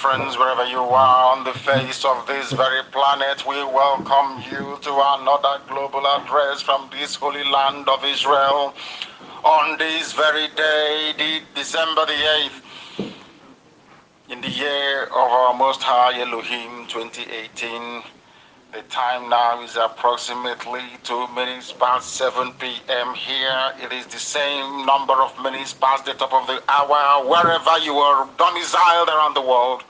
friends, wherever you are on the face of this very planet, we welcome you to another global address from this holy land of Israel on this very day, December the 8th, in the year of our Most High Elohim 2018. The time now is approximately 2 minutes past 7 p.m. here. It is the same number of minutes past the top of the hour, wherever you are domiciled around the world.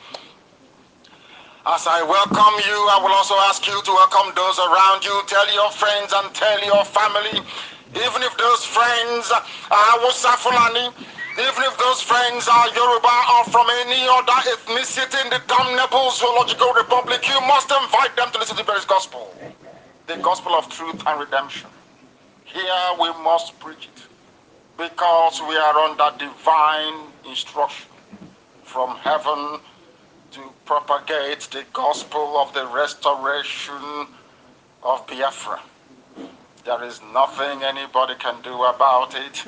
As I welcome you, I will also ask you to welcome those around you. Tell your friends and tell your family, even if those friends are Hausa Fulani, even if those friends are Yoruba or from any other ethnicity in the damnable zoological republic, you must invite them to listen to the gospel. The gospel of truth and redemption. Here we must preach it because we are under divine instruction from heaven to propagate the gospel of the restoration of Biafra. There is nothing anybody can do about it.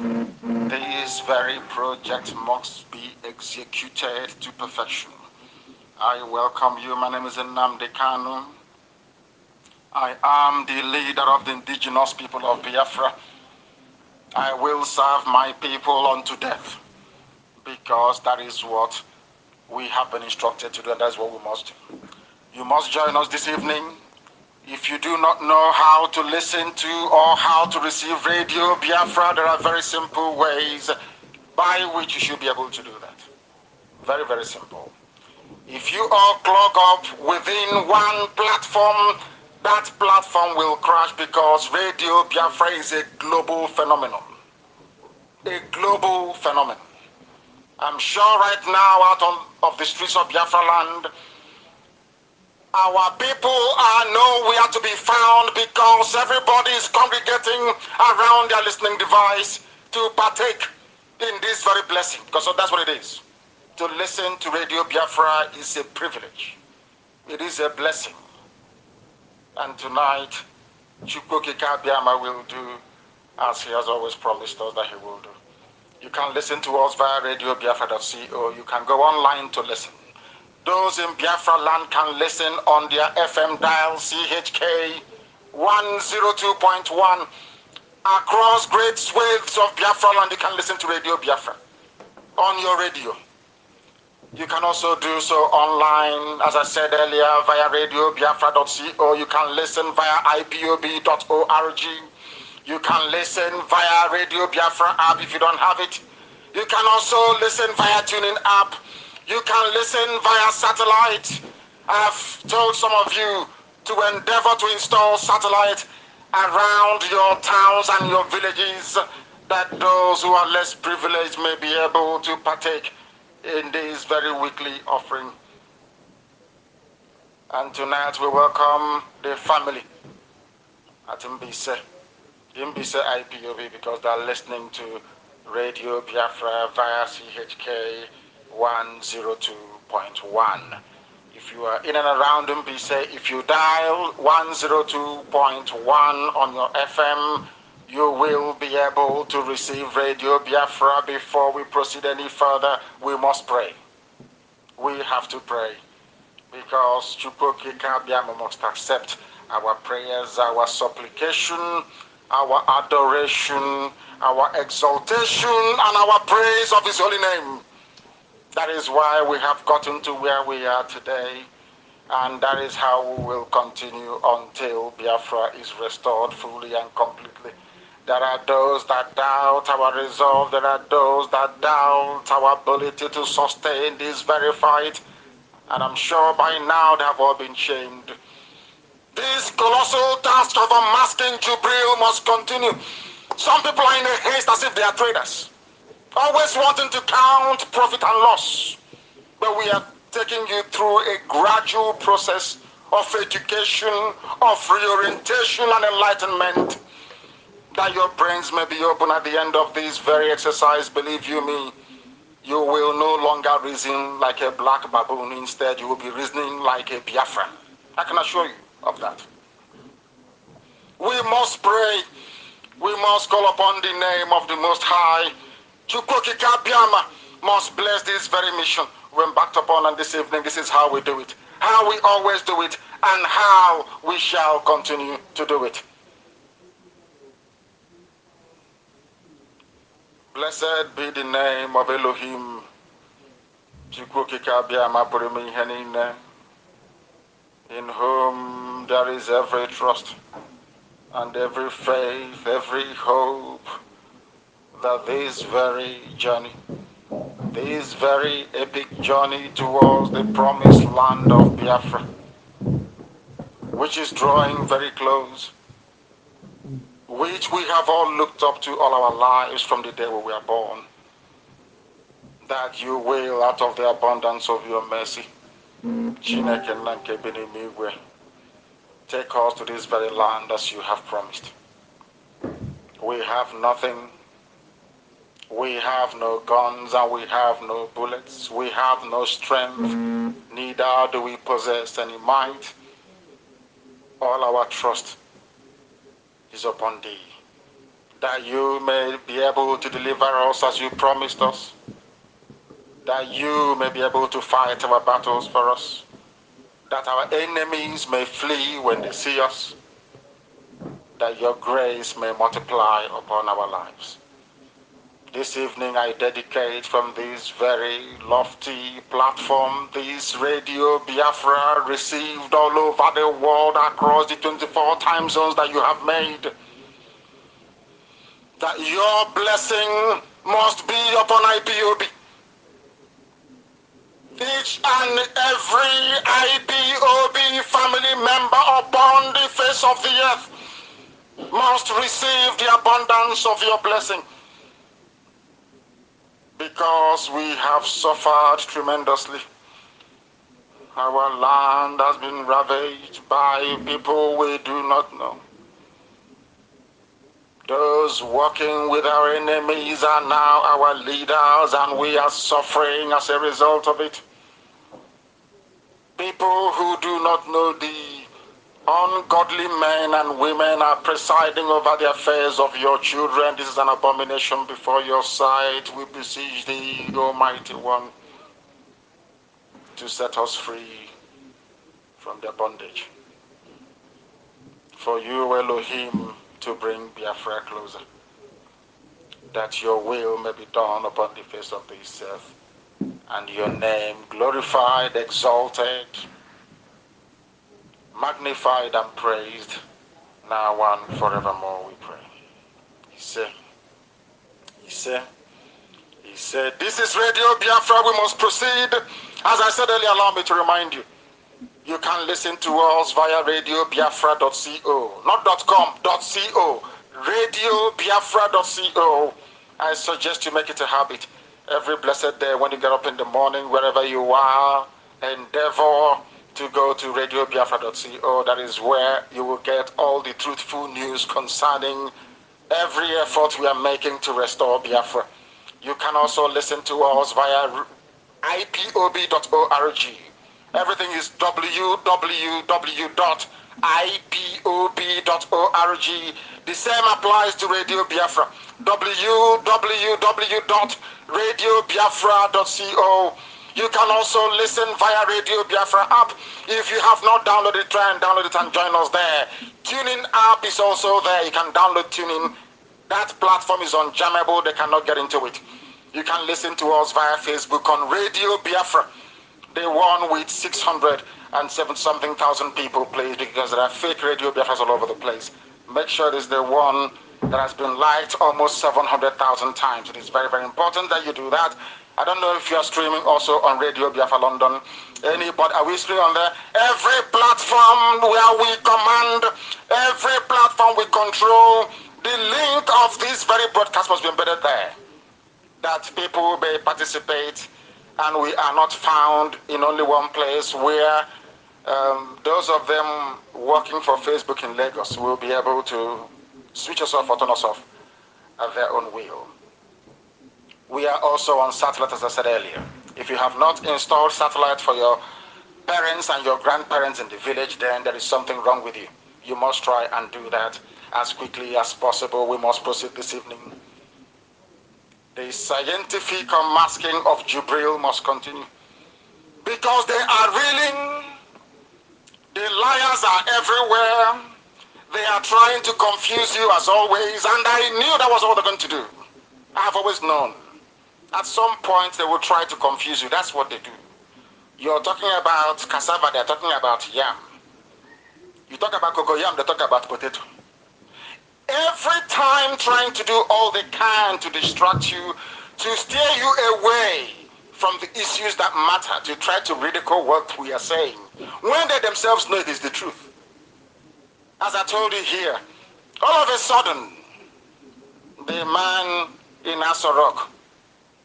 This very project must be executed to perfection. I welcome you. My name is Nnamdi Kanu. I am the leader of the indigenous people of Biafra. I will serve my people unto death because that is what we have been instructed to do, and that's what we must do. You must join us this evening. If you do not know how to listen to or how to receive Radio Biafra, there are very simple ways by which you should be able to do that. Very, very simple. If you all clog up within one platform, that platform will crash because Radio Biafra is a global phenomenon. A global phenomenon. I'm sure right now out of the streets of Biafra land, our people are nowhere to be found because everybody is congregating around their listening device to partake in this very blessing. Because that's what it is. To listen to Radio Biafra is a privilege. It is a blessing. And tonight, Chukwokika Biama will do as he has always promised us that he will do. You can listen to us via radiobiafra.co. You can go online to listen. Those in Biafra land can listen on their FM dial CHK 102.1. Across great swathes of Biafra land, you can listen to Radio Biafra on your radio. You can also do so online, as I said earlier, via radiobiafra.co. You can listen via ipob.org. You can listen via Radio Biafra app if you don't have it. You can also listen via TuneIn app. You can listen via satellite. I've told some of you to endeavor to install satellite around your towns and your villages, that those who are less privileged may be able to partake in this very weekly offering. And tonight we welcome the family at Mbise IPOB because they're listening to Radio Biafra via CHK 102.1. If you are in and around Mbise, if you dial 102.1 on your FM, you will be able to receive Radio Biafra. Before we proceed any further, we must pray. We have to pray because Chukwokika Biama must accept our prayers, our supplication, our adoration, our exaltation, and our praise of His holy name. That is why we have gotten to where we are today, and that is how we will continue until Biafra is restored fully and completely. There are those that doubt our resolve. There are those that doubt our ability to sustain this very fight, and I'm sure by now they have all been shamed. This colossal task of unmasking Jubril must continue. Some people are in a haste as if they are traders, always wanting to count profit and loss. But we are taking you through a gradual process of education, of reorientation and enlightenment, that your brains may be open at the end of this very exercise. Believe you me, you will no longer reason like a black baboon. Instead, you will be reasoning like a Biafran. I can assure you of that. We must pray. We must call upon the name of the Most High. Chukwokika Biama must bless this very mission. we embarked upon, and this evening, this is how we do it. How we always do it, and how we shall continue to do it. Blessed be the name of Elohim, in whom there is every trust and every faith, every hope, that this very journey, this very epic journey towards the promised land of Biafra, which is drawing very close, which we have all looked up to all our lives from the day we were born, that you will, out of the abundance of your mercy, take us to this very land as you have promised. We have nothing. We have no guns and we have no bullets. We have no strength. Neither do we possess any might. All our trust is upon thee, that you may be able to deliver us as you promised us, that you may be able to fight our battles for us, that our enemies may flee when they see us, that your grace may multiply upon our lives. This evening I dedicate from this very lofty platform, this Radio Biafra received all over the world across the 24 time zones that you have made, that your blessing must be upon IPOB. Each and every IPOB family member upon the face of the earth must receive the abundance of your blessing, because we have suffered tremendously. Our land has been ravaged by people we do not know. Those working with our enemies are now our leaders, and we are suffering as a result of it. People who do not know thee, ungodly men and women, are presiding over the affairs of your children. This is an abomination before your sight. We beseech thee, Almighty One, to set us free from their bondage. For you, Elohim, to bring Biafra closer, that your will may be done upon the face of this earth, and your name glorified, exalted, magnified and praised, now and forevermore, we pray. He said, this is Radio Biafra, we must proceed. As I said earlier, allow me to remind you, you can listen to us via radiobiafra.co, not .com, .co, radiobiafra.co. I suggest you make it a habit. Every blessed day when you get up in the morning, wherever you are, endeavor to go to radiobiafra.co. That is where you will get all the truthful news concerning every effort we are making to restore Biafra. You can also listen to us via ipob.org. Everything is www.ipob.org. The same applies to Radio Biafra. www.radiobiafra.co. You can also listen via Radio Biafra app. If you have not downloaded it, try and download it and join us there. Tuning app is also there. You can download Tuning. That platform is unjammable. They cannot get into it. You can listen to us via Facebook on Radio Biafra, the one with 607-something thousand people played, because there are fake Radio Biafras all over the place. Make sure it is the one that has been liked almost 700,000 times. It is very, very important that you do that. I don't know if you are streaming also on Radio Biafra London. Anybody, are we streaming on there? Every platform where we command, every platform we control, the link of this very broadcast must be embedded there, that people may participate, and we are not found in only one place where those of them working for Facebook in Lagos will be able to switch us off or turn us off at their own will. We are also on satellite, as I said earlier. If you have not installed satellite for your parents and your grandparents in the village, then there is something wrong with you. You must try and do that as quickly as possible. We must proceed this evening. The scientific unmasking of Jubril must continue. because they are reeling. The liars are everywhere. They are trying to confuse you as always, and I knew that was what they're going to do. I have always known. At some point, they will try to confuse you. That's what they do. You're talking about cassava, they're talking about yam. You talk about cocoyam, they talk about potato. Every time trying to do all they can to distract you, to steer you away from the issues that matter, to try to ridicule what we are saying, when they themselves know it is the truth. As I told you here, all of a sudden, the man in Asorok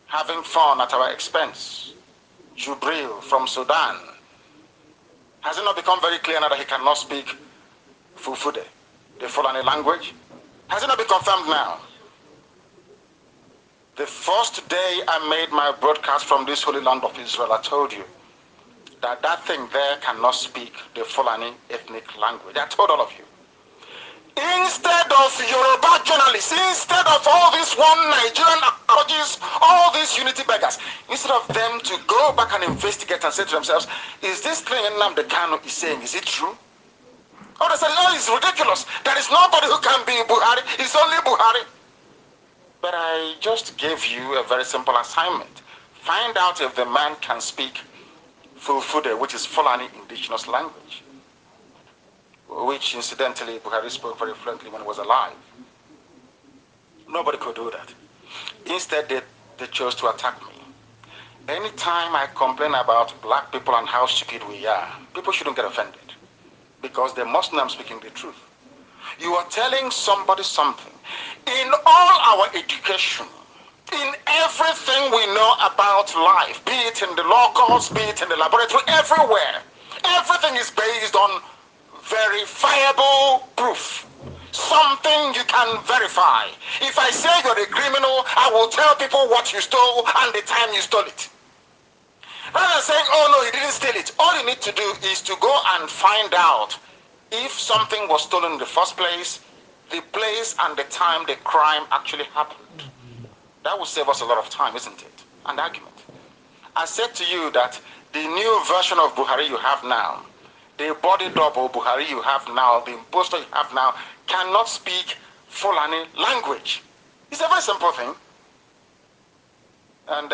having fun at our expense, Jubril from Sudan, has it not become very clear now that he cannot speak Fulfude, the Fulani language? Has it not been confirmed now? The first day I made my broadcast from this holy land of Israel, I told you that that thing there cannot speak the Fulani ethnic language. I told all of you. Instead of Yoruba journalists, instead of all these one Nigerian apologies, all these unity beggars, instead of them to go back and investigate and say to themselves, is this thing Nnamdi Kanu is saying, is it true? Oh, they said, oh, it's ridiculous. There is nobody who can be Buhari. It's only Buhari. But I just gave you a very simple assignment. Find out if the man can speak Fulfude, which is Fulani indigenous language, which incidentally Buhari spoke very fluently when he was alive. Nobody could do that. Instead, they chose to attack me. Anytime I complain about black people and how stupid we are, people shouldn't get offended, because they must know I'm speaking the truth. You are telling somebody something. In all our education, in everything we know about life, be it in the law courts, be it in the laboratory, everywhere, everything is based on verifiable proof. Something you can verify. If I say you're a criminal, I will tell people what you stole and the time you stole it. Rather than saying, oh no, you didn't steal it, all you need to do is to go and find out if something was stolen in the first place, the place and the time the crime actually happened. That will save us a lot of time, isn't it? And argument. I said to you that the new version of Buhari you have now, the body double Buhari you have now, the imposter you have now, cannot speak Fulani language. It's a very simple thing. And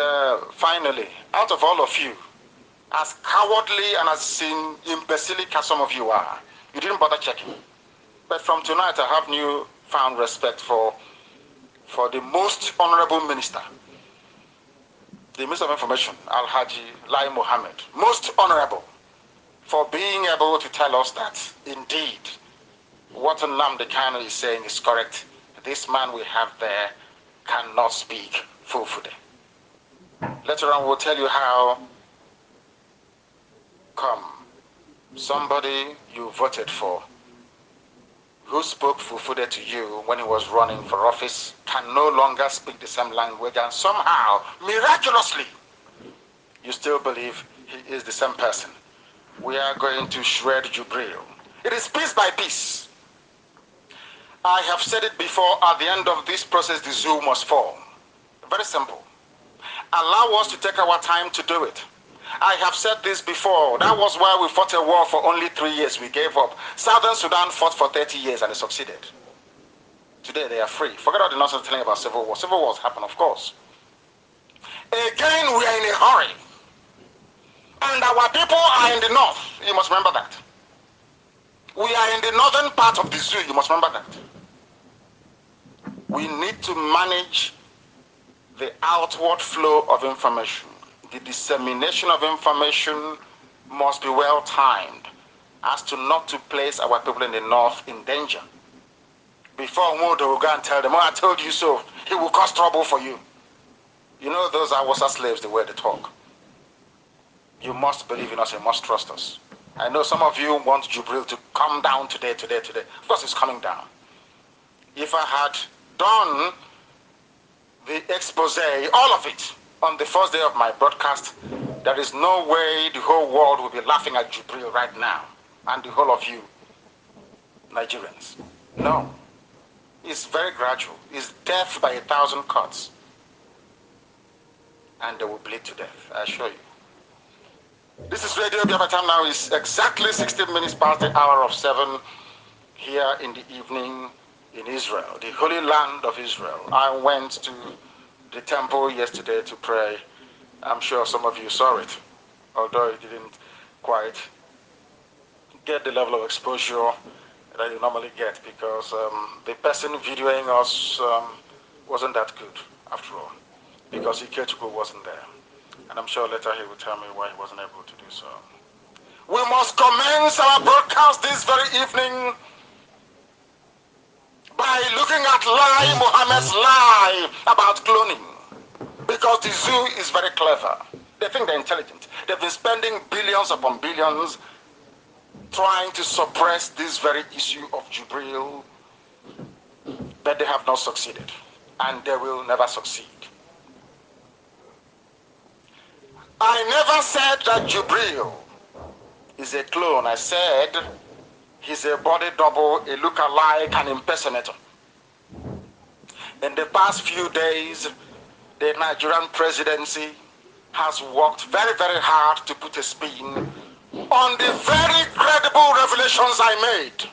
finally, out of all of you, as cowardly and as imbecilic as some of you are, you didn't bother checking. But from tonight, I have newfound respect for the most honorable minister, the Minister of Information, Al-Haji Lai Mohammed, most honorable, for being able to tell us that indeed what Nnamdi Kanu is saying is correct. This man we have there cannot speak Fulfude. Later on, we'll tell you how come somebody you voted for, who spoke Fulfude to you when he was running for office, can no longer speak the same language, and somehow, miraculously, you still believe he is the same person. We are going to shred Jubril. It is piece by piece. I have said it before, at the end of this process, the zoo must fall. Very simple. Allow us to take our time to do it. I have said this before. That was why we fought a war for only 3 years. We gave up. Southern Sudan fought for 30 years and it succeeded. Today they are free. Forget all the nonsense telling about civil war. Civil wars happen, of course. Again, we are in a hurry. And our people are in the north. You must remember that. We are in the northern part of the zoo. You must remember that. We need to manage the outward flow of information. The dissemination of information must be well timed as to not to place our people in the north in danger. Before Modo will go and tell them, oh, I told you so, it will cause trouble for you. You know those Awasa slaves, the way they talk. You must believe in us, you must trust us. I know some of you want Jubril to come down today. Of course it's coming down. If I had done the expose, all of it, on the first day of my broadcast, there is no way the whole world will be laughing at Jubril right now, and the whole of you Nigerians. No. It's very gradual. It's death by 1,000 cuts. And they will bleed to death, I assure you. This is Radio Biafra. Time now is exactly 16 minutes past the hour of 7 here in the evening in Israel, the Holy Land of Israel. I went to the temple yesterday to pray. I'm sure some of you saw it, although it didn't quite get the level of exposure that you normally get, because the person videoing us wasn't that good after all, because Ikechukwu wasn't there. And I'm sure later he will tell me why he wasn't able to do so. We must commence our broadcast this very evening by looking at Muhammad's lie about cloning. Because the zoo is very clever. They think they're intelligent. They've been spending billions upon billions trying to suppress this very issue of Jubril, but they have not succeeded, and they will never succeed. I never said that Jubril is a clone. I said he's a body double, a look-alike, an impersonator. In the past few days, the Nigerian presidency has worked very, very hard to put a spin on the very credible revelations I made,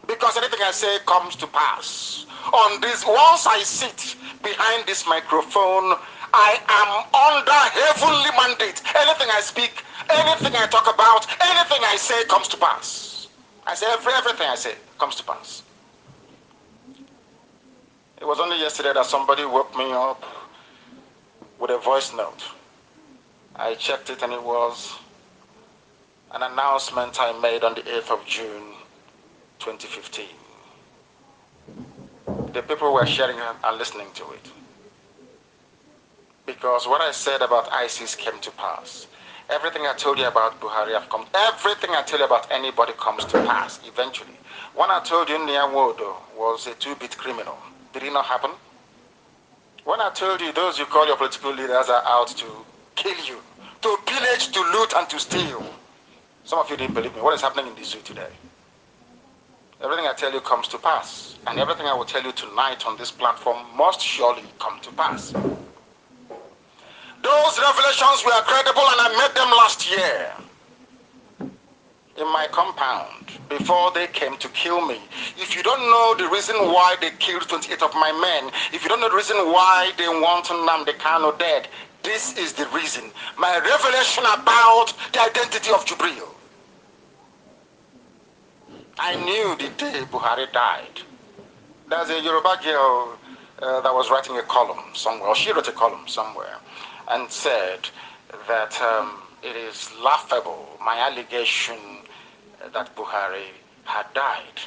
because anything I say comes to pass. On this, once I sit behind this microphone, I am under heavenly mandate. Anything I speak, anything I talk about, anything I say comes to pass. I say everything I say comes to pass. It was only yesterday that somebody woke me up with a voice note. I checked it and it was an announcement I made on the 8th of June 2015. The people were sharing and listening to it, because what I said about ISIS came to pass. Everything I told you about Buhari have come. Everything I tell you about anybody comes to pass eventually. When I told you Nyawodo was a 2-bit criminal, did it not happen? When I told you those you call your political leaders are out to kill you, to pillage, to loot, and to steal, some of you didn't believe me. What is happening in the zoo today? Everything I tell you comes to pass, and everything I will tell you tonight on this platform must surely come to pass. Those revelations were credible, and I made them last year in my compound before they came to kill me. If you don't know the reason why they killed 28 of my men, if you don't know the reason why they want Nnamdi Kanu dead, this is the reason. My revelation about the identity of Jubril. I knew the day Buhari died. There's a Yoruba girl that was writing a column somewhere, or she wrote a column somewhere, and said that it is laughable, my allegation that Buhari had died.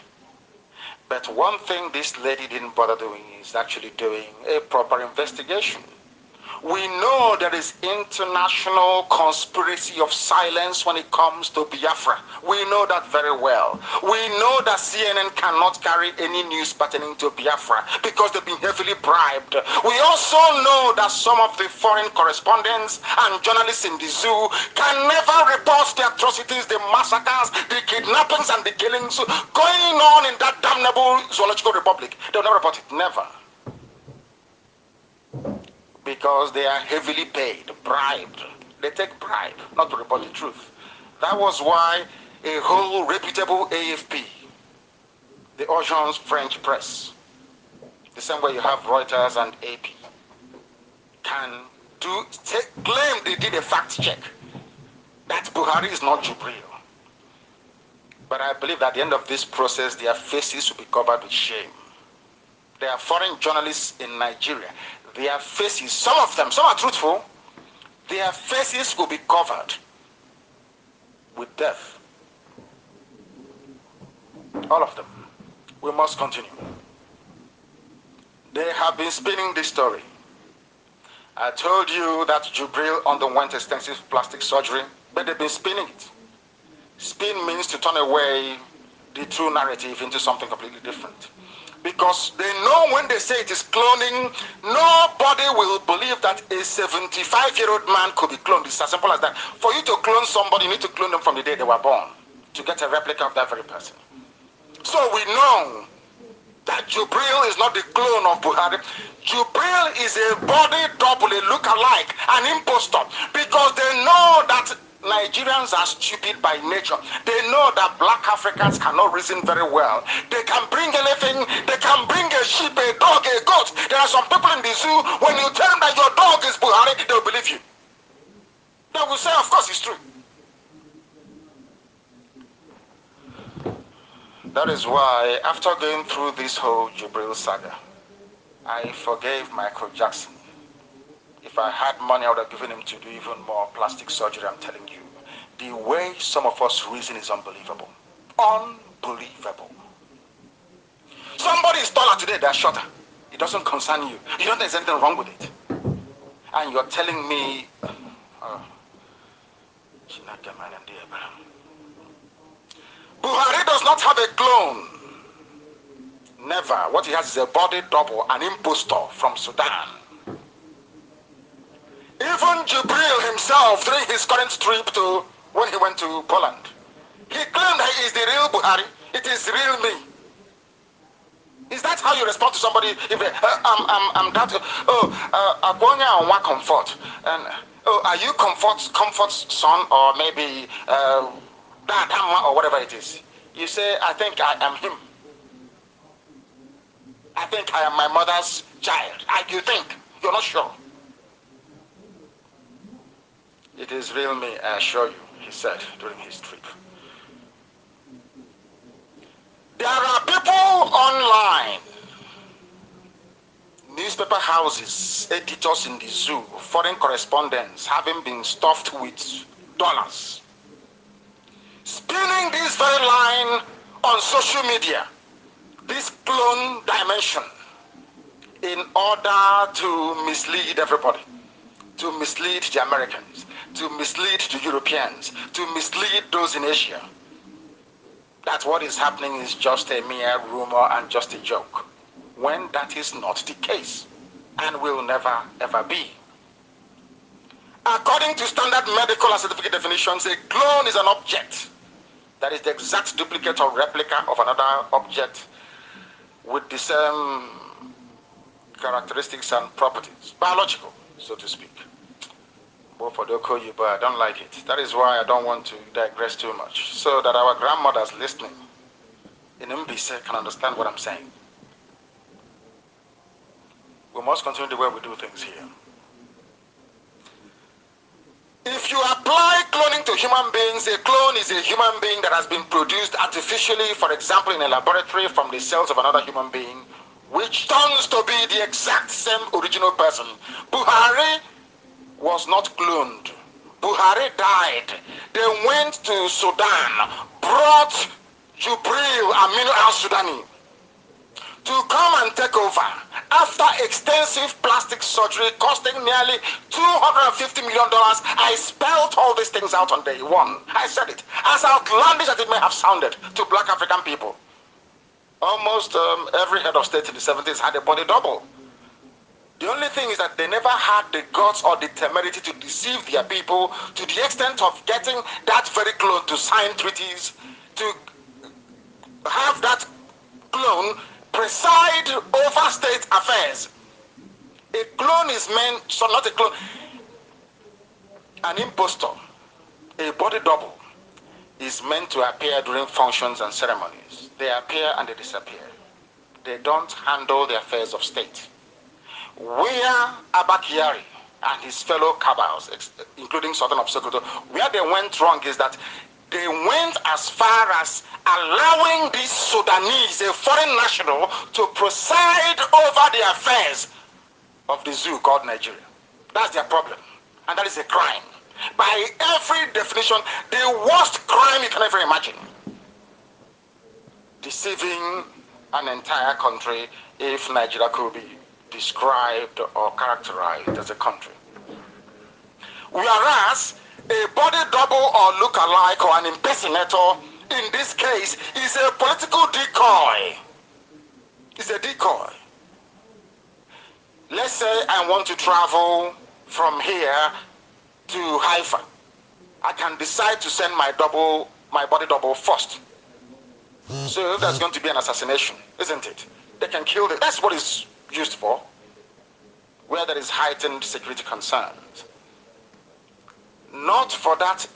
But one thing this lady didn't bother doing is actually doing a proper investigation. We know there is international conspiracy of silence when it comes to Biafra. We know that very well. We know that CNN cannot carry any news pertaining to Biafra because they've been heavily bribed. We also know that some of the foreign correspondents and journalists in the zoo can never report the atrocities, the massacres, the kidnappings and the killings going on in that damnable zoological republic. They'll never report it, never. Because they are heavily paid, bribed. They take bribe not to report the truth. That was why a whole reputable AFP, the Agence French press, the same way you have Reuters and AP, can claim they did a fact check that Buhari is not Jubril. But I believe that at the end of this process, their faces will be covered with shame. There are foreign journalists in Nigeria. Their faces, some of them, some are truthful, their faces will be covered with death. All of them. We must continue. They have been spinning this story. I told you that Jubril underwent extensive plastic surgery, but they've been spinning it. Spin means to turn away the true narrative into something completely different. Because they know when they say it is cloning, nobody will believe that a 75-year-old man could be cloned. It's as simple as that. For you to clone somebody, you need to clone them from the day they were born to get a replica of that very person. So we know that Jubril is not the clone of Buhari. Jubril is a body double, a look-alike, an impostor, because they know that Nigerians are stupid by nature. They know that black Africans cannot reason very well. They can bring anything. They can bring a sheep, a dog, a goat. There are some people in the zoo, when you tell them that your dog is Buhari, they'll believe you. They will say, of course, it's true. That is why, after going through this whole Jubril saga, I forgave Michael Jackson. If I had money, I would have given him to do even more plastic surgery, I'm telling you. The way some of us reason is unbelievable. Unbelievable. Somebody is taller today, they're shorter. It doesn't concern you. You don't think there's anything wrong with it. And you're telling me, Buhari does not have a clone. Never. What he has is a body double, an impostor from Sudan. Even Jibril himself, during his current trip to, when he went to Poland, he claimed that he is the real Buhari. It is real me. Is that how you respond to somebody? If I'm that, Agonia and what comfort? And are you comfort's son, or maybe that or whatever it is? You say, I think I am him. I think I am my mother's child. You think? You're not sure. It is real me, I assure you, he said during his trip. There are people online, newspaper houses, editors in the zoo, foreign correspondents having been stuffed with dollars, spinning this very line on social media, this clone dimension, in order to mislead everybody, to mislead the Americans, to mislead the Europeans, to mislead those in Asia. That what is happening is just a mere rumor and just a joke, when that is not the case, and will never ever be. According to standard medical and certificate definitions, a clone is an object that is the exact duplicate or replica of another object with the same characteristics and properties, biological, so to speak. But for the Okoye, but I don't like it. That is why I don't want to digress too much, so that our grandmothers listening in Mbise can understand what I'm saying. We must continue the way we do things here. If you apply cloning to human beings, a clone is a human being that has been produced artificially, for example, in a laboratory from the cells of another human being, which turns to be the exact same original person. Buhari was not cloned. Buhari died. They went to Sudan, brought Jubril Aminu al-Sudani to come and take over. After extensive plastic surgery costing nearly $250 million, I spelled all these things out on day one. I said it, as outlandish as it may have sounded to black African people. Almost every head of state in the 70s had a body double. The only thing is that they never had the guts or the temerity to deceive their people to the extent of getting that very clone to sign treaties, to have that clone preside over state affairs. A clone is meant, so not a clone, an impostor, a body double, is meant to appear during functions and ceremonies. They appear and they disappear. They don't handle the affairs of state. Where Abakari and his fellow cabals, including Sultan of Sokoto, where they went wrong is that they went as far as allowing this Sudanese, a foreign national, to preside over the affairs of the zoo called Nigeria. That's their problem, and that is a crime. By every definition, the worst crime you can ever imagine. Deceiving an entire country if Nigeria could be described or characterized as a country. Whereas a body double or look-alike or an impersonator in this case is a political decoy. It's a decoy. Let's say I want to travel from here to Haifa. I can decide to send my body double first. So if there's going to be an assassination, isn't it? They can kill it. That's what it's used for, where there is heightened security concerns. not for that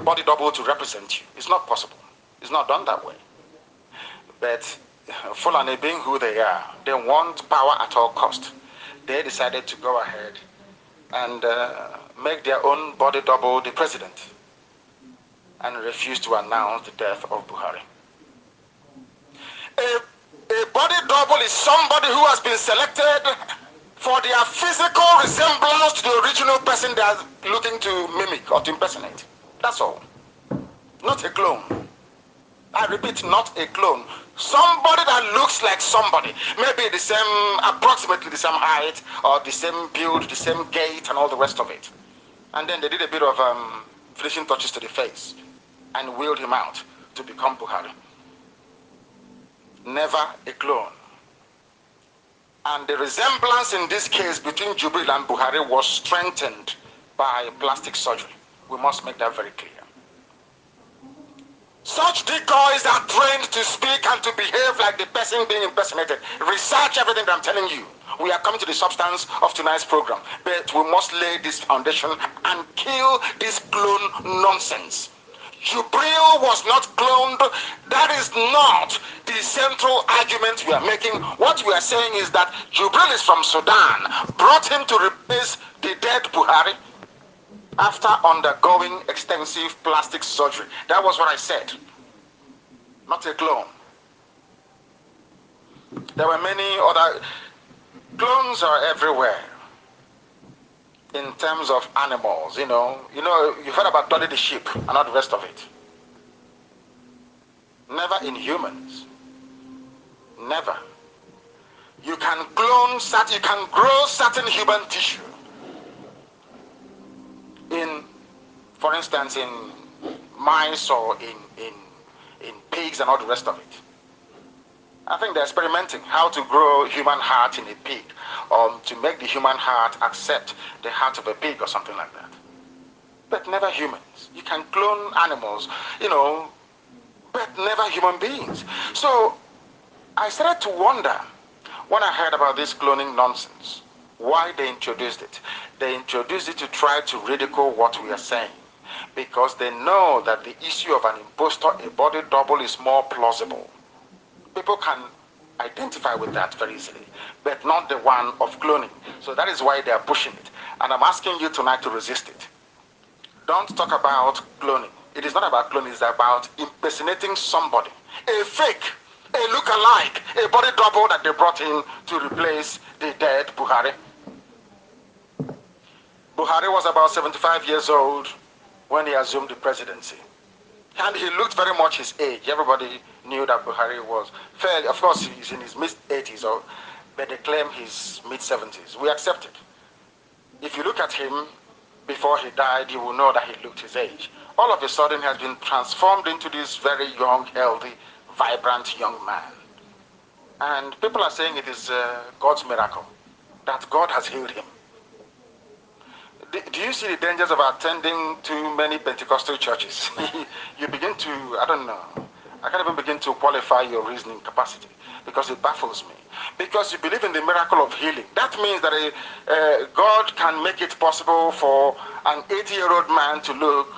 body double to represent you. It's not possible. It's not done that way. But Fulani being who they are, they want power at all cost. They decided to go ahead and make their own body double the president and refuse to announce the death of Buhari. A body double is somebody who has been selected for their physical resemblance to the original person they are looking to mimic or to impersonate. That's all. Not a clone. I repeat, not a clone. Somebody that looks like somebody. Maybe the same, approximately the same height, or the same build, the same gait, and all the rest of it. And then they did a bit of finishing touches to the face and wheeled him out to become Buhari. Never a clone. And the resemblance in this case between Jubril and Buhari was strengthened by plastic surgery. We must make that very clear. Such decoys are trained to speak and to behave like the person being impersonated. Research everything that I'm telling you. We are coming to the substance of tonight's program. But we must lay this foundation and kill this clone nonsense. Jubril was not cloned. That is not the central argument we are making. What we are saying is that Jubril is from Sudan, brought him to replace the dead Buhari after undergoing extensive plastic surgery. That was what I said. Not a clone. There were many other clones are everywhere. In terms of animals, you've heard about Dolly the sheep and all the rest of it. Never in humans. Never. You can grow certain human tissue. For instance, in mice or in pigs and all the rest of it. I think they're experimenting how to grow human heart in a pig, or to make the human heart accept the heart of a pig or something like that. But never humans. You can clone animals, but never human beings. So I started to wonder when I heard about this cloning nonsense, why they introduced it. They introduced it to try to ridicule what we are saying, because they know that the issue of an impostor, a body double, is more plausible. People can identify with that very easily, but not the one of cloning. So that is why they are pushing it. And I'm asking you tonight to resist it. Don't talk about cloning. It is not about cloning, it's about impersonating somebody. A fake, a look-alike, a body double that they brought in to replace the dead Buhari. Buhari was about 75 years old when he assumed the presidency. And he looked very much his age. Everybody knew that Buhari was fairly, of course, he's in his mid-80s, but they claim he's mid-70s. We accept it. If you look at him before he died, you will know that he looked his age. All of a sudden, he has been transformed into this very young, healthy, vibrant young man. And people are saying it is God's miracle, that God has healed him. Do you see the dangers of attending too many Pentecostal churches? You begin to, I don't know, I can't even begin to qualify your reasoning capacity, because it baffles me. Because you believe in the miracle of healing. That means that God can make it possible for an 80-year-old man to look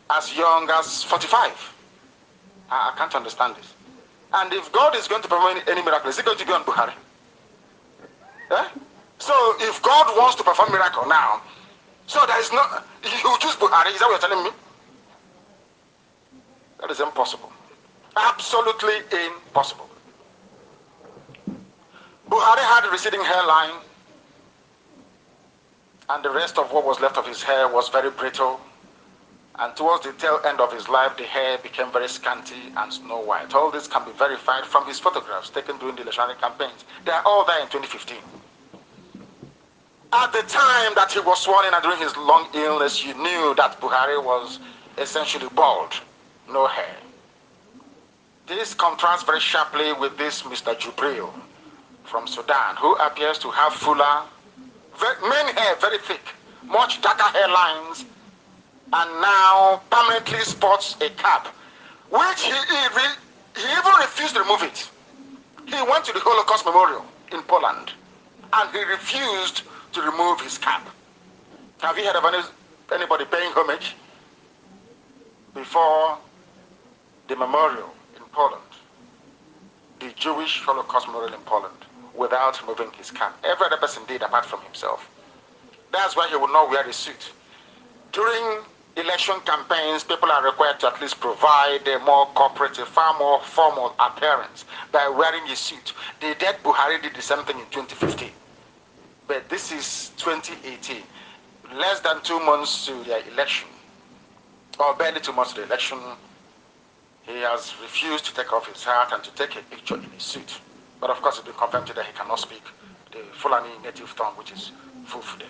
as young as 45. I can't understand this. And if God is going to perform any miracle, is it going to be on Buhari? Eh? So if God wants to perform miracle now, so there is no, you choose Buhari, is that what you're telling me? That is impossible. Absolutely impossible. Buhari had a receding hairline, and the rest of what was left of his hair was very brittle. And towards the tail end of his life, the hair became very scanty and snow white. All this can be verified from his photographs taken during the electoral campaigns. They are all there in 2015. At the time that he was sworn in and during his long illness, you knew that Buhari was essentially bald, no hair. This contrasts very sharply with this Mr. Jubril from Sudan, who appears to have fuller, mane hair, very thick, much darker hairlines, and now permanently sports a cap, which he even refused to remove it. He went to the Holocaust Memorial in Poland, and he refused to remove his cap. Have you heard of any anybody paying homage before the memorial in Poland, the Jewish Holocaust memorial in Poland, without removing his cap. Every other person did apart from himself. That's why he would not wear a suit. During election campaigns, people are required to at least provide a more cooperative, far more formal appearance by wearing a suit. The dead Buhari did the same thing in 2015. But this is 2018. Less than 2 months to the election, or barely 2 months to the election, he has refused to take off his hat and to take a picture in his suit. But of course, it's been confirmed today he cannot speak the Fulani native tongue, which is Fufude.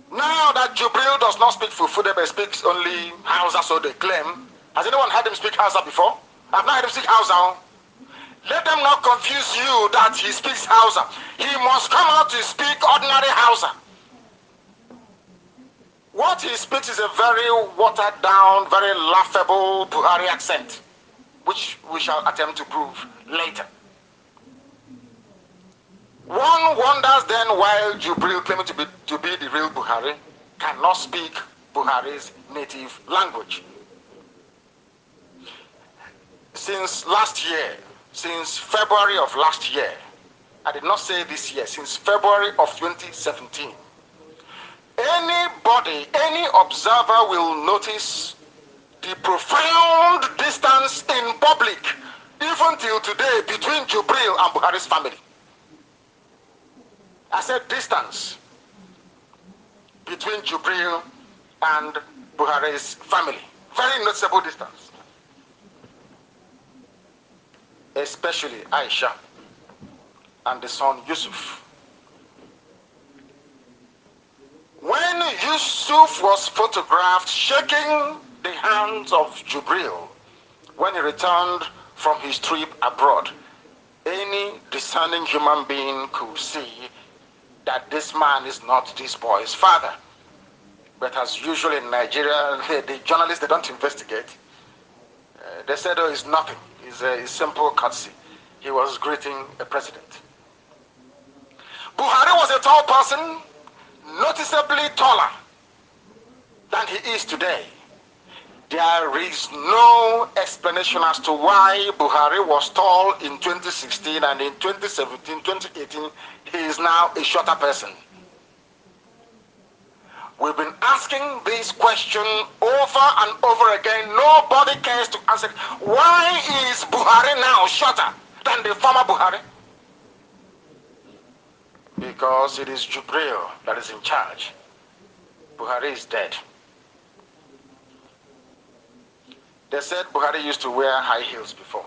Now that Jubril does not speak Fufude but speaks only Hausa, so they claim. Has anyone heard him speak Hausa before? I've not heard him speak Hausa. Let them not confuse you that he speaks Hausa. He must come out to speak ordinary Hausa. What he speaks is a very watered down, very laughable Buhari accent, which we shall attempt to prove later. One wonders then why Jubril, claiming to be the real Buhari, cannot speak Buhari's native language. Since last year, since February of last year, I did not say this year, since February of 2017, anybody, any observer will notice the profound distance in public, even till today, between Jubril and Buhari's family. I said distance between Jubril and Buhari's family. Very noticeable distance. Especially Aisha and the son Yusuf. When Yusuf was photographed shaking the hands of Jubril when he returned from his trip abroad, any discerning human being could see that this man is not this boy's father. But as usual in Nigeria, the journalists, they don't investigate. They said, oh, it's nothing. It's a simple courtesy. He was greeting a president. Buhari was a tall person, noticeably taller than he is today. There is no explanation as to why Buhari was tall in 2016 and in 2017, 2018, he is now a shorter person. We've been asking this question over and over again. Nobody cares to answer. Why is Buhari now shorter than the former Buhari? Because it is Jubril that is in charge. Buhari is dead. They said Buhari used to wear high heels before.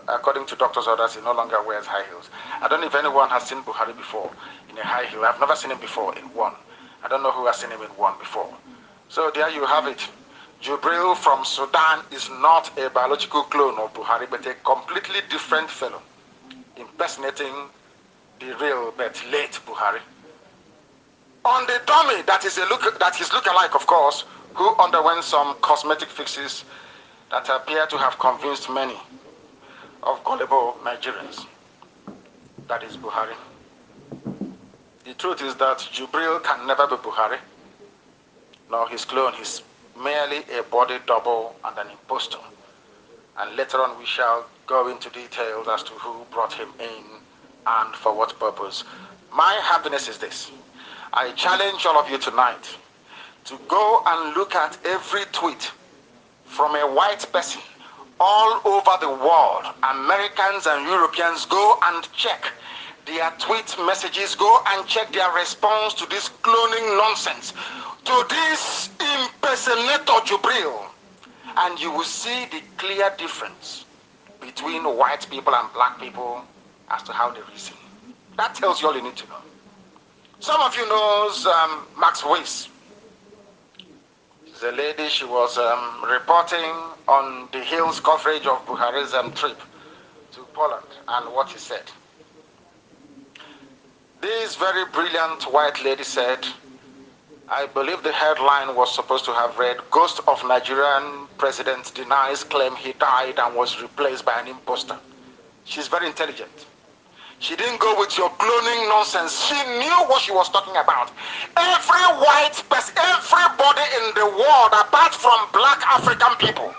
According to doctor's orders, he no longer wears high heels. I don't know if anyone has seen Buhari before in a high heel. I've never seen him before in one. I don't know who has seen him in one before. So there you have it. Jubril from Sudan is not a biological clone of Buhari, but a completely different fellow, impersonating the real but late Buhari. On the dummy that is his look-alike, of course, who underwent some cosmetic fixes that appear to have convinced many of gullible Nigerians. That is Buhari. The truth is that Jubril can never be Buhari, nor his clone. He's merely a body double and an impostor. And later on we shall go into details as to who brought him in and for what purpose. My happiness is this. I challenge all of you tonight to go and look at every tweet from a white person all over the world. Americans and Europeans, go and check their tweet messages, go and check their response to this cloning nonsense, to this impersonator Jubril, and you will see the clear difference between white people and black people as to how they reason. That tells you all you need to know. Some of you knows Max Weiss. She's a lady. She was reporting on the Hill's coverage of Buhari's trip to Poland and what he said. This very brilliant white lady said, I believe the headline was supposed to have read, Ghost of Nigerian President denies claim he died and was replaced by an imposter. She's very intelligent. She didn't go with your cloning nonsense. She knew what she was talking about. Every white person, everybody in the world, apart from black African people,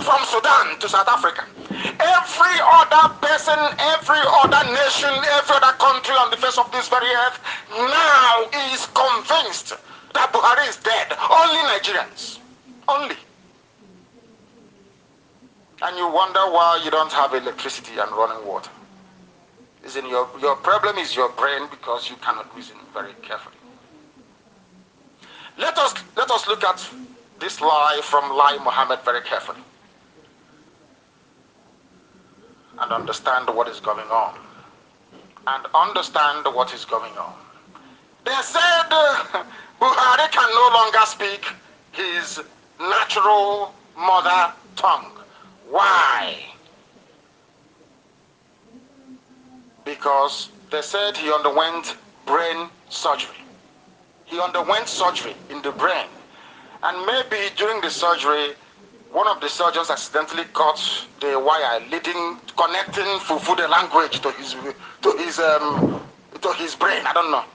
from Sudan to South Africa, every other person, every other nation, every other country on the face of this very earth now is convinced that Buhari is dead. Only Nigerians. Only. And you wonder why you don't have electricity and running water. Your problem is your brain, because you cannot reason very carefully. Let us look at this lie from Lai Mohammed very carefully and understand what is going on. They said Buhari can no longer speak his natural mother tongue. Why? Because they said he underwent brain surgery. He underwent surgery in the brain. And maybe during the surgery, one of the surgeons accidentally cut the wire connecting Fufude language to his brain. I don't know.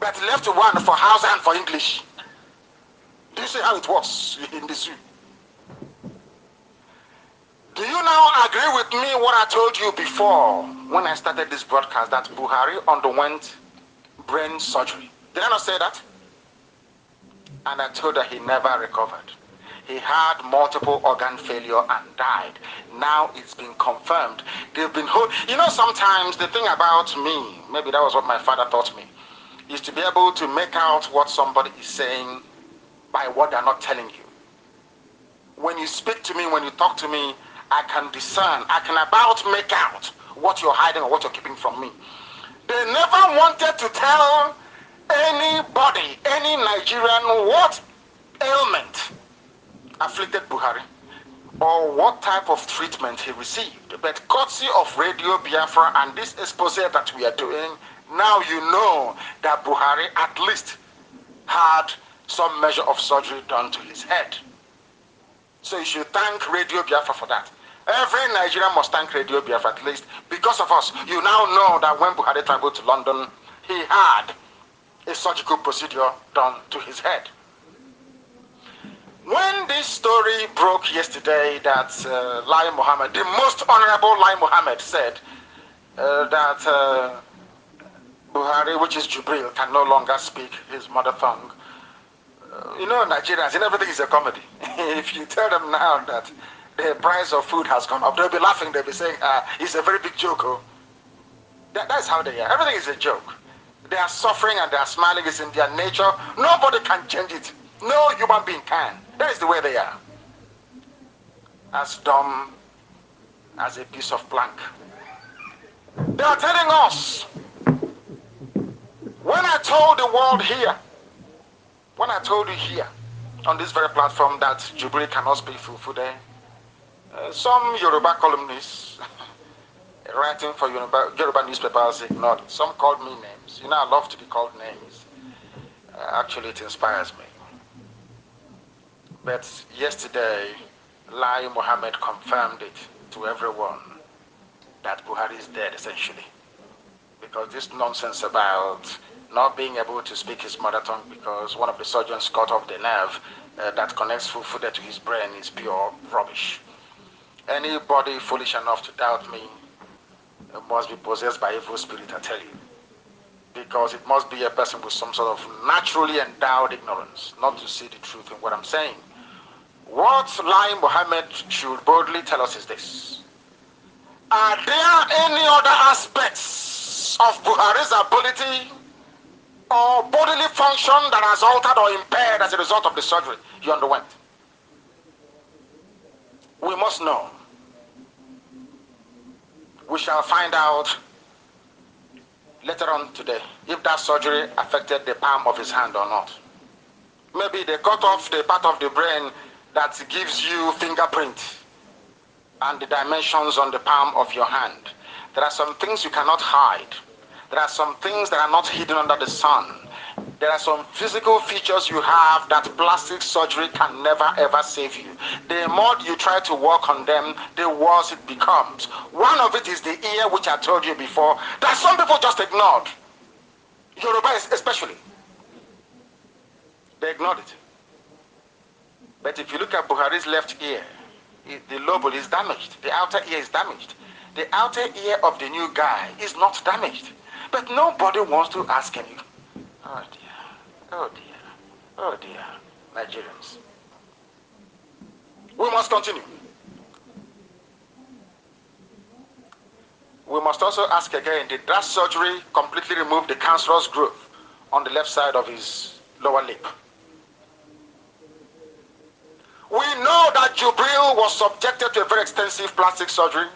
But he left one for Hausa and for English. Do you see how it works in the zoo? Do you now agree with me what I told you before when I started this broadcast, that Buhari underwent brain surgery? Did I not say that? And I told her he never recovered. He had multiple organ failure and died. Now it's been confirmed. They've been sometimes the thing about me, maybe that was what my father taught me, is to be able to make out what somebody is saying by what they're not telling you. When you speak to me, when you talk to me, I can discern, I can about make out what you're hiding or what you're keeping from me. They never wanted to tell anybody, any Nigerian, what ailment afflicted Buhari or what type of treatment he received. But courtesy of Radio Biafra and this expose that we are doing, now you know that Buhari at least had some measure of surgery done to his head. So you should thank Radio Biafra for that. Every Nigerian must thank Radio Biafra at least. Because of us, you now know that when Buhari traveled to London, he had a surgical procedure done to his head. When this story broke yesterday that Lai Mohammed, the most honorable Lai Mohammed, said that Buhari, which is Jubril, can no longer speak his mother tongue. Nigerians, and everything is a comedy. If you tell them now that the price of food has gone up, they'll be laughing, they'll be saying, it's a very big joke. Oh. That's how they are. Everything is a joke. They are suffering and they are smiling. It's in their nature. Nobody can change it. No human being can. That is the way they are. As dumb as a piece of plank. They are telling us, when I told the world here, when I told you here, on this very platform, that Jubilee cannot speak Fufude, some Yoruba columnists writing for Yoruba newspapers ignored it. Some called me names. I love to be called names. Actually, it inspires me. But yesterday, Lai Mohammed confirmed it to everyone that Buhari is dead, essentially. Because this nonsense about not being able to speak his mother tongue because one of the surgeons cut off the nerve that connects Fufude to his brain is pure rubbish. Anybody foolish enough to doubt me must be possessed by evil spirit, I tell you. Because it must be a person with some sort of naturally endowed ignorance, not to see the truth in what I'm saying. What Lai Mohammed should boldly tell us is this. Are there any other aspects of Buhari's ability or bodily function that has altered or impaired as a result of the surgery he underwent? We must know. We shall find out later on today if that surgery affected the palm of his hand or not. Maybe they cut off the part of the brain that gives you fingerprint and the dimensions on the palm of your hand. There are some things you cannot hide. There are some things that are not hidden under the sun. There are some physical features you have that plastic surgery can never ever save you. The more you try to work on them, the worse it becomes. One of it is the ear, which I told you before, that some people just ignored. Yoruba especially. They ignored it. But if you look at Buhari's left ear, the lobule is damaged. The outer ear is damaged. The outer ear of the new guy is not damaged. But nobody wants to ask any. Oh dear. Oh dear, oh dear, Nigerians. We must continue. We must also ask again, did that surgery completely remove the cancerous growth on the left side of his lower lip? We know that Jubril was subjected to a very extensive plastic surgery.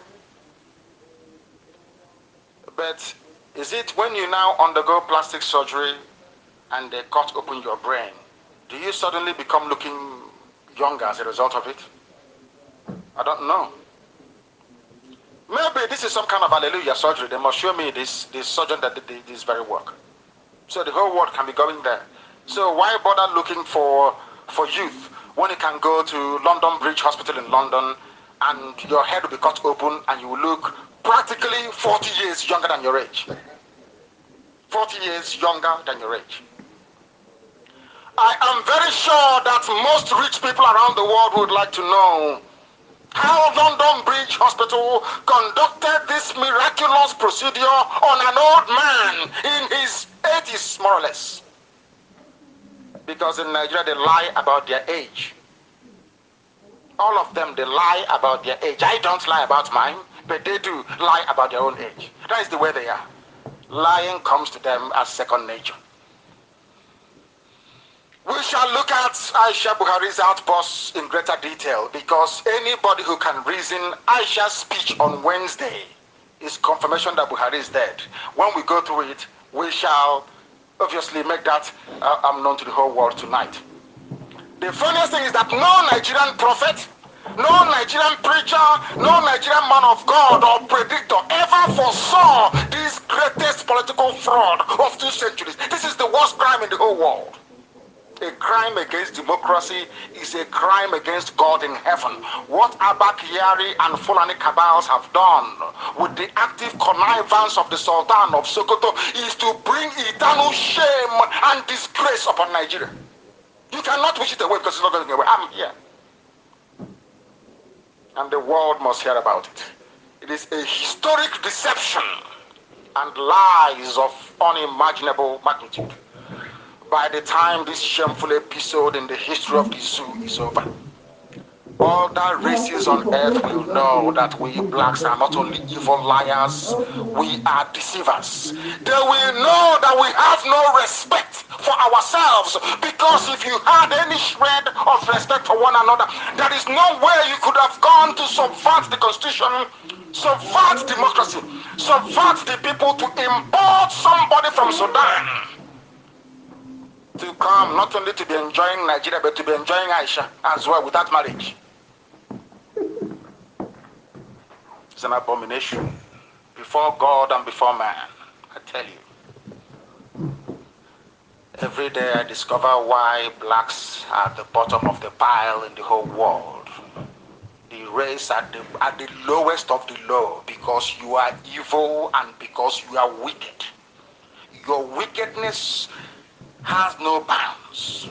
But is it when you now undergo plastic surgery and they cut open your brain, do you suddenly become looking younger as a result of it? I don't know. Maybe this is some kind of hallelujah surgery. They must show me this surgeon that did this very work. So the whole world can be going there. So why bother looking for youth when you can go to London Bridge Hospital in London and your head will be cut open and you will look practically 40 years younger than your age. 40 years younger than your age. I am very sure that most rich people around the world would like to know how London Bridge Hospital conducted this miraculous procedure on an old man in his 80s, more or less. Because in Nigeria, they lie about their age. All of them, they lie about their age. I don't lie about mine, but they do lie about their own age. That is the way they are. Lying comes to them as second nature. We shall look at Aisha Buhari's outbursts in greater detail because anybody who can reason, Aisha's speech on Wednesday is confirmation that Buhari is dead. When we go through it, we shall obviously make that known to the whole world tonight. The funniest thing is that no Nigerian prophet, no Nigerian preacher, no Nigerian man of God or predictor ever foresaw this greatest political fraud of 2 centuries. This is the worst crime in the whole world. A crime against democracy is a crime against God in heaven. What Abba Kyari and Fulani cabals have done with the active connivance of the Sultan of Sokoto is to bring eternal shame and disgrace upon Nigeria. You cannot wish it away because it's not going away. I'm here. And the world must hear about it. It is a historic deception and lies of unimaginable magnitude. By the time this shameful episode in the history of the zoo is over, all the races on earth will know that we blacks are not only evil liars, we are deceivers. They will know that we have no respect for ourselves, because if you had any shred of respect for one another, there is no way you could have gone to subvert the constitution, subvert democracy, subvert the people to import somebody from Sudan to come not only to be enjoying Nigeria but to be enjoying Aisha as well without marriage. It's an abomination before God and before man, I tell you. Every day I discover why blacks are at the bottom of the pile in the whole world. The race at the lowest of the low, because you are evil and because you are wicked. Your wickedness has no bounds.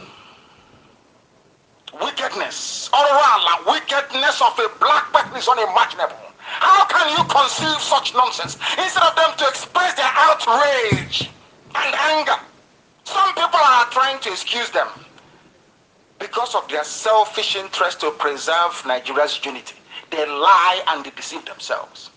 Wickedness, or wickedness of a black person is unimaginable. How can you conceive such nonsense? Instead of them to express their outrage and anger, some people are trying to excuse them because of their selfish interest to preserve Nigeria's unity. They lie and they deceive themselves.